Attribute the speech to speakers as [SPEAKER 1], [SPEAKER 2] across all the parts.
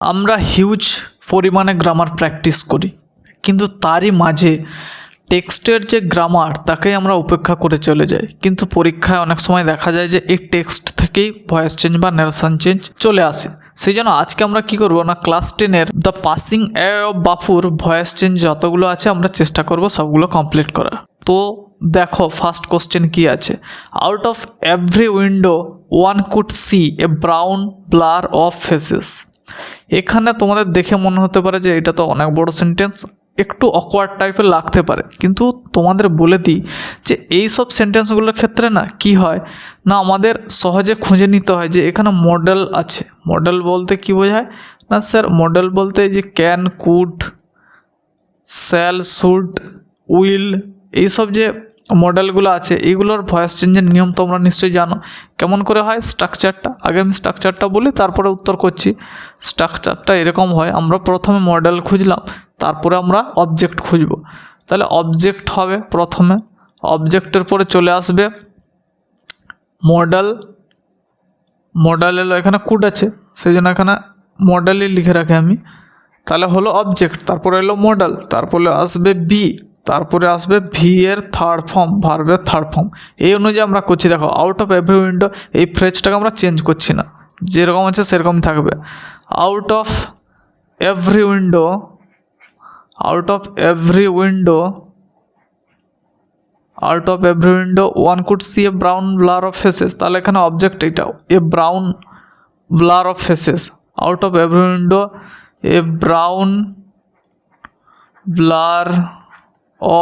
[SPEAKER 1] আমরা হিউজ পরিমাণে grammar practice করি, কিন্তু তারই মাঝে টেক্সটের যে গ্রামার তাকেই আমরা উপেক্ষা করে চলে যাই। কিন্তু পরীক্ষায় অনেক সময় দেখা যায় যে এই টেক্সট থেকেই ভয়েস চেঞ্জ বা ন্যারেশন চেঞ্জ চলে আসে। সেই জন্য আজকে আমরা কি করব না, ক্লাস 10-এর দ্য পাসিং অ্যাওয়ে অফ বাপুর ভয়েস চেঞ্জ যতগুলো আছে আমরা চেষ্টা করব সবগুলো কমপ্লিট করার। তো দেখো ফার্স্ট কোশ্চেন কি আছে, out of every window one could see a brown blur of faces. এখানে তোমাদের দেখে মনে হতে পারে যে এটা তো অনেক বড় সেন্টেন্স, একটু অকওয়ার্ড টাইপের লাগতে পারে, কিন্তু তোমাদের বলে দিই যে এই সব সেন্টেন্সগুলোর ক্ষেত্রে না কি হয় না, আমাদের সহজে খুঁজে নিতে হয় যে এখানে মডেল আছে। মডেল বলতে কি বোঝায় না স্যার, মডেল বলতে যে can, could, shall, should, will, এইসব যে মডেলগুলো আছে এইগুলোর ভয়েস চেঞ্জের নিয়ম তোমরা নিশ্চয়ই জানো। কেমন করে হয় স্ট্রাকচারটা, আগে আমি স্ট্রাকচারটা বলি তারপরে উত্তর করছি। স্ট্রাকচারটা এরকম হয়, আমরা প্রথমে মডেল খুঁজলাম, তারপরে আমরা অবজেক্ট খুঁজব। তাহলে অবজেক্ট হবে প্রথমে, অবজেক্টের পরে চলে আসবে মডেল। মডেল এলো, এখানে কুড আছে সেই জন্য এখানে মডেলই লিখে রাখি আমি। তাহলে হলো অবজেক্ট, তারপরে এলো মডেল, তারপরে আসবে বি, তারপরে আসবে ভি এর থার্ড ফর্ম, ভার্বের থার্ড ফর্ম। এই অনুযায়ী আমরা করছি। দেখো আউট অফ এভরি উইন্ডো, এই ফ্রেজটাকে আমরা চেঞ্জ করছি না, যেরকম আছে সেরকম থাকবে। Out of every window, out of every window, out of every window one could see a brown blur of faces. তাহলে এখানে অবজেক্ট এইটাও, a brown blur of faces. Out of every window a brown blur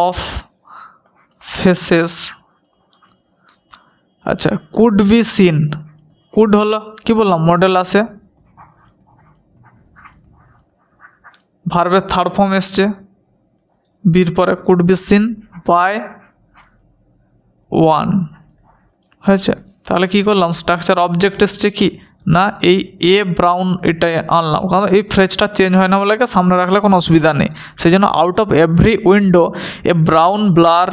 [SPEAKER 1] of faces. আচ্ছা, could be seen, could হলো কি বললাম model আসে, ভার্বের third form এসছে বির পরে, could be seen by one হয়েছে। তাহলে কি করলাম, স্ট্রাকচার অবজেক্ট এসছে কি না এই এ ব্রাউন, এটাই আনলাম কারণ এই ফ্রেজটা চেঞ্জ হয় না বলে সামনে রাখলে কোনো অসুবিধা নেই। সেই জন্য out of every window a brown blur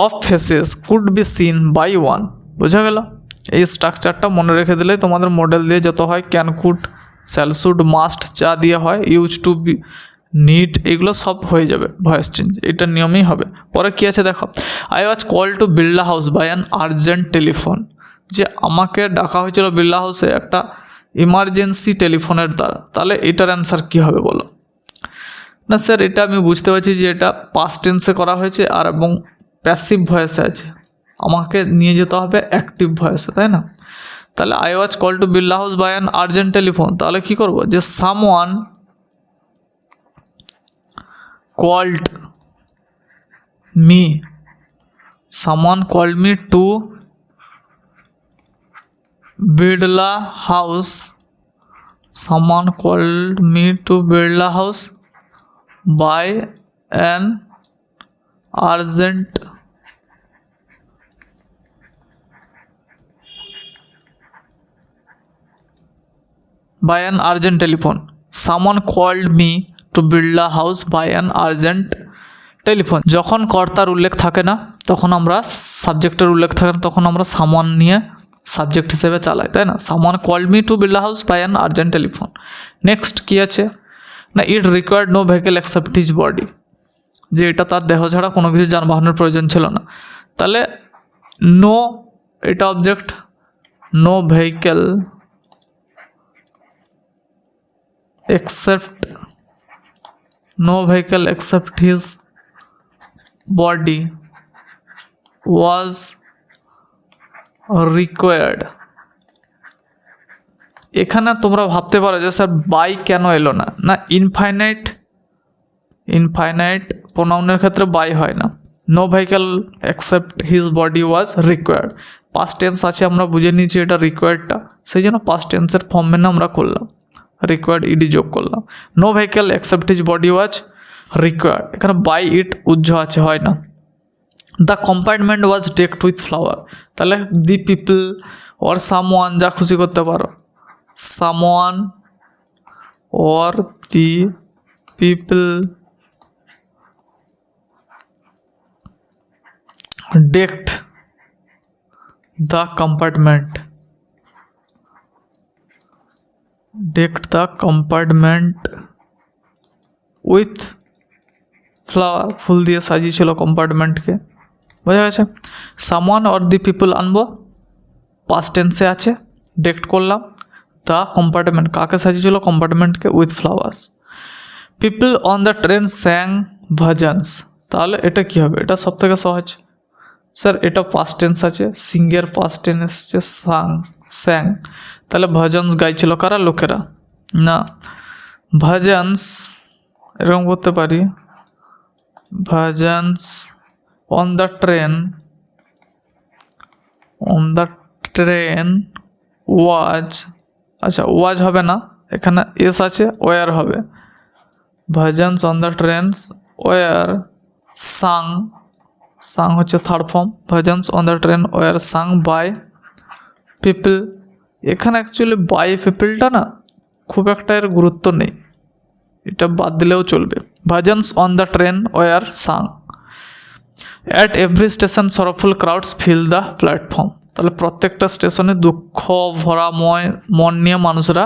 [SPEAKER 1] of faces could be seen by one. বোঝা গেল? এই স্ট্রাকচারটা মনে রেখে দিলে তোমাদের মডেল দিয়ে যত হয় can, could, shall, should, must যা দিয়ে হয়, ইউজ টু বি, নিড, এগুলো সব হয়ে যাবে ভয়েস চেঞ্জ, এটা নিয়মেই হবে। পরে কী আছে দেখো, I was call to Birla house by an urgent telephone. যে আমাকে ডাকা হয়েছিল বিড়লা হাউসে একটা ইমার্জেন্সি টেলিফোনের দ্বারা। তাহলে এটার অ্যান্সার কী হবে বলো? না স্যার এটা আমি বুঝতে পারছি যে এটা পাস্ট টেন্সে করা হয়েছে আর এবং প্যাসিভ ভয়েসে আছে, আমাকে নিয়ে যেতে হবে অ্যাক্টিভ ভয়েসে, তাই না? তাহলে I was call to Birla house by an urgent telephone, তাহলে কী করবো যে someone called me, someone called me to Birla house, someone called me to Birla house by an urgent telephone. Someone called me to Birla house by an urgent telephone. যখন কর্তার উল্লেখ থাকে না তখন আমরা, সাবজেক্টের উল্লেখ থাকে না তখন আমরা সামওয়ান নিয়ে সাবজেক্ট হিসেবে চালাই, তাই না? Someone called me to Birla house by an urgent telephone. Next কী আছে না, it required no vehicle except his body, যে এটা তার দেহ ছাড়া কোনো কিছু যানবাহনের প্রয়োজন ছিল না। তাহলে নো, এটা object, no vehicle except his body was required। এখানে তোমরা ভাবতে পারো যে স্যার বাই কেন এলো না, না ইনফাইনাইট প্রোনাউনের ক্ষেত্রে বাই হয় না। No vehicle except his body was required, past tense আছে আমরা বুঝে নিয়েছি এটা রিকোয়ার্ডটা, সেই জন্য পাস্ট টেন্সের ফর্ম মেনে আমরা করলাম, রিকোয়ার্ড ইডি যোগ করলাম। No vehicle except his body was required, এখানে বাই ইট উজ্জ আছে, হয় না। The compartment was decked with flower, তাহলে দি পিপল ওর সামওয়ান, যা খুশি করতে পারো, someone or the people decked the compartment decked the compartment with flower, ফুল দিয়ে সাজিয়েছিল কম্পার্টমেন্টকে, বোঝা গেছে। সামওয়ান অর দি পিপল আনবো, পাস্ট টেন্সে আছে, ডেক্ট করলাম। দ্য কম্পার্টমেন্ট কাকে সাজিয়েছিল, কম্পার্টমেন্টকে, with flowers. People on the train স্যাং bhajans, তাহলে এটা কী হবে, এটা সব থেকে সহজ স্যার। এটা পাস্ট টেন্স আছে, সিঙ্গের পাস্ট টেন্স এসছে সাং, স্যাং, তাহলে ভজনস গাইছিল কারা, লোকেরা না। ভজনস এরকম করতে পারি, bhajans on the train, on the train was, আচ্ছা ওয়াজ হবে না, এখানে এস আছে, ওয়ার হবে। Bhajans on the trains were sung, sung হচ্ছে third form, bhajans on the train were sung by people. এখানে অ্যাকচুয়ালি বাই পিপলটা না খুব একটা এর গুরুত্ব নেই, এটা বাদ দিলেও চলবে। Bhajans on the train were sung. At every station sorrowful crowds fill the platform, তাহলে প্রত্যেকটা স্টেশনে দুঃখ ভরাময় মন নিয়ে মানুষরা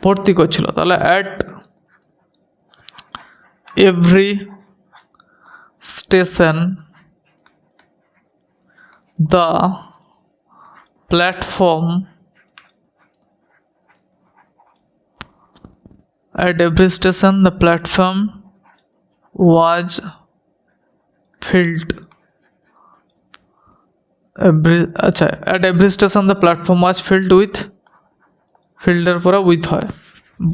[SPEAKER 1] ভর্তি করছিল, তাহলে at every station the platform, at every station the platform was filled, আচ্ছা at every station the platform was filled with, ফিল্ডের পরে উইথ হয়,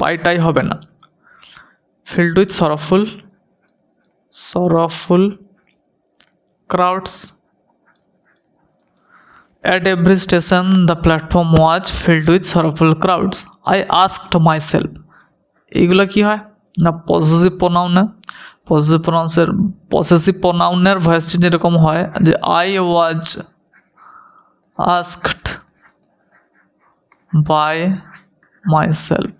[SPEAKER 1] বাইটাই হবে না, filled with sorrowful crowds. At every station the platform was filled with sorrowful crowds. I asked myself, এইগুলো কি হয় না পসেসিভ প্রোনাউনে, পসেসিভ প্রোনাউনের ভয়েস চেঞ্জ এরকম হয় যে I was asked by myself,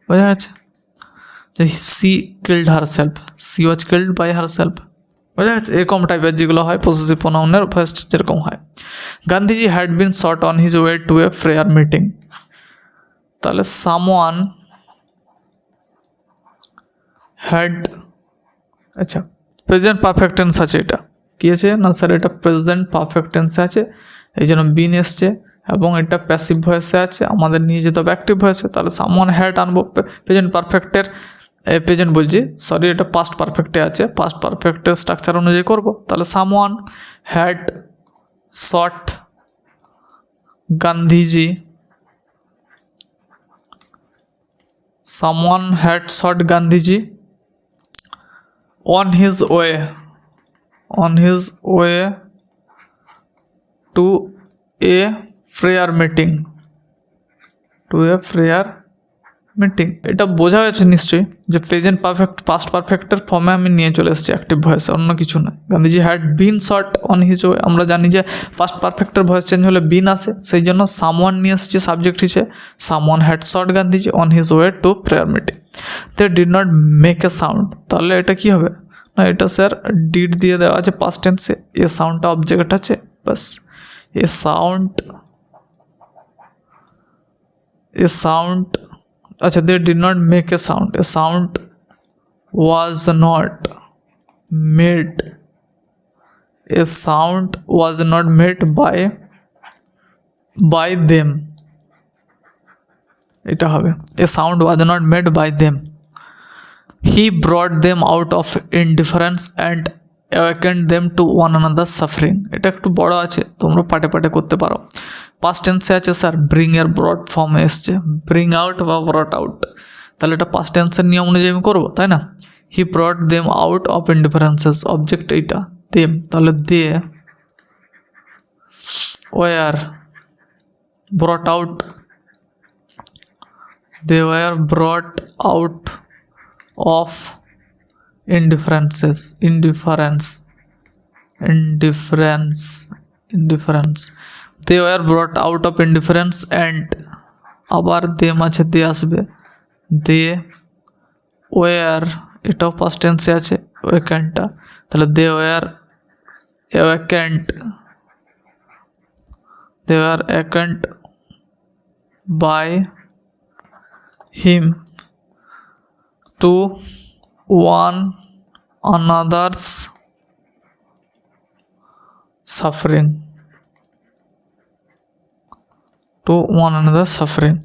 [SPEAKER 1] বোঝা যাচ্ছে। যে she killed herself, she was killed by herself, বোঝা যাচ্ছে। এরকম টাইপের যেগুলো হয় পসেসিভ প্রোনাউনের ভয়েস চেঞ্জ এরকম হয়। Gandhiji had been shot on his way two a prayer meeting, তাহলে সামওয়ান হ্যাড, আচ্ছা প্রেজেন্ট পারফেক্ট টেন্স আছে, এটা কী আছে না স্যার, এটা প্রেজেন্ট পারফেক্ট টেন্সে আছে, এই জন্য বিন এসছে, এবং এটা প্যাসিভ ভয়েসে আছে, আমাদের নিয়ে যেতে হবে অ্যাক্টিভ ভয়েসে, তাহলে সামওয়ান হ্যাড আনবো প্রেজেন্ট পারফেক্টের, প্রেজেন্ট বলছি সরি, এটা পাস্ট পারফেক্টে আছে, পাস্ট পারফেক্টের স্ট্রাকচার অনুযায়ী করব, তাহলে someone had shot Gandhiji, someone had shot Gandhiji on his way to a prayer meeting, এটা বোঝা গেছে নিশ্চয়ই যে প্রেজেন্ট পারফেক্ট পাস্ট পারফেক্টের ফর্মে আমি নিয়ে চলে এসেছি অ্যাক্টিভ ভয়েসে, অন্য কিছু না। Gandhiji had been shot on his way, আমরা জানি যে পাস্ট পারফেক্টের ভয়েস চেঞ্জ হলে বিন আসে, সেই জন্য সামওয়ান নিয়ে এসেছি সাবজেক্ট হিসেবে। Someone had shot Gandhiji on his way to prayer meeting, they did not make a sound, তাহলে এটা কি হবে না, এটা স্যার ডিড দিয়ে দেওয়া আছে পাস্ট টেন্সে, এ সাউন্ডটা অবজেক্ট আছে, বাস এ সাউন্ড, আচ্ছা they did not make a sound, a sound was not made, a sound was not made by them, এটা হবে a sound was not made by them. He brought them out of indifference and awakened them to one another suffering, এটা একটু বড় আছে, তোমরা পাটে পাটে করতে পারো। পাস্ট টেন্সে আছে স্যার ব্রিং এর ব্রড ফর্মে এসছে, ব্রিং আউট বা ব্রট আউট, তাহলে এটা পাস্ট টেন্সের নিয়ম অনুযায়ী আমি করবো, তাই না। He brought them out of indifferences, object এইটা দেম, তাহলে they were brought out, they were brought out of indifference, they were brought out of indifference and আবার দেম আছে, দে আসবে, দে ওয়ার, এটাও পাস্ট টেন্সে আছে ওয়েকেন্টটা, তাহলে they were awakened by him to one another's suffering, to one another's suffering.